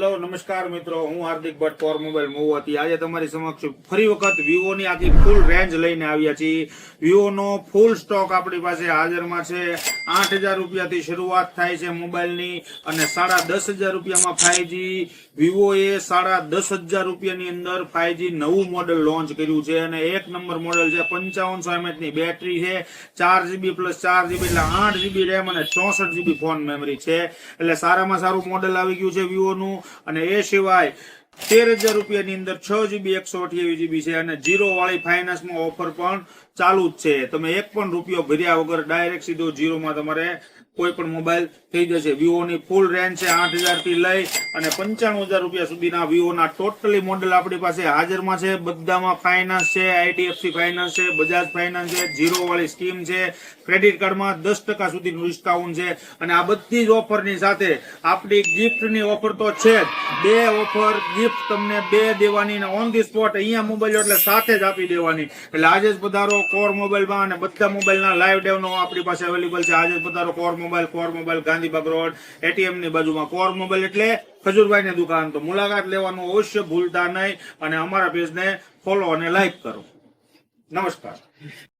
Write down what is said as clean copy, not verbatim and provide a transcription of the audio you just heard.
Hello નમસ્કાર મિત્રો, હું હાર્દિક ભટ્ટ કોર મોબાઈલ મોવાથી આજે તમારી સમક્ષ ફરી વખત વિવો ની આખી ફૂલ રેન્જ લઈને આવ્યા છીએ। વિવો નો ફૂલ સ્ટોક આપણી પાસે હાજરમાં છે। 8,000 રૂપિયાથી શરૂઆત થાય છે મોબાઈલ ની અને 10,500 રૂપિયામાં 5G વિવો એ 10,500 રૂપિયાની અંદર 5G નવું મોડેલ લોન્ચ કર્યું છે અને એક નંબર મોડેલ છે। 5500 mAh ની બેટરી છે, 4GB + 4GB એટલે 8GB રેમ અને 64GB ફોન મેમરી છે। એટલે સારામાં સારું મોડેલ આવી ગયું છે વિવો નું। અને એ સિવાય 13,000 રૂપિયાની અંદર 6GB 128GB છે અને 0 વાળી ફાઇનાન્સમાં ઓફર પણ ચાલુ જ છે। તમે એક પણ રૂપિયો ભર્યા વગર ડાયરેક્ટ સીધો 0 માં તમારે કોઈ પણ મોબાઈલ થઈ જશે। વિવો ની ફૂલ રેન્જ છે 8,000 થી લઈ અને 95,000 રૂપિયા સુધીના વિવો ના ટોટલી મોડેલ આપણી પાસે હાજરમાં છે। બધામાં ફાઇનાન્સ છે, IDFC ફાઇનાન્સ છે, બજાજ ફાઇનાન્સ છે, 0 વાળી સ્કીમ છે, ક્રેડિટ કાર્ડમાં 10% સુધીનું ડિસ્કાઉન્ટ છે અને આ બધી જ ઓફરની સાથે આપણી ગિફ્ટની ઓફર તો છે જ। બે ઓફર ગિફ્ટ તમને બે દેવાની ને ઓન ધી સ્પોટ અહીંયા મોબાઈલ એટલે સાથે જ આપી દેવાની। એટલે આજે જ પધારો કોર મોબાઈલમાં અને બધા મોબાઈલના લાઈવ ડેમો આપણી પાસે અવેલેબલ છે। આજે જ પધારો core mobile Gandhibagh road ATM ની બાજુમાં। કોર મોબાઈલ એટલે ખજૂરભાઈ ની દુકાન। તો મુલાકાત લેવાનું અવશ્ય ભૂલતા નહીં અને અમારા પેજને ફોલો અને લાઈક કરો। નમસ્કાર।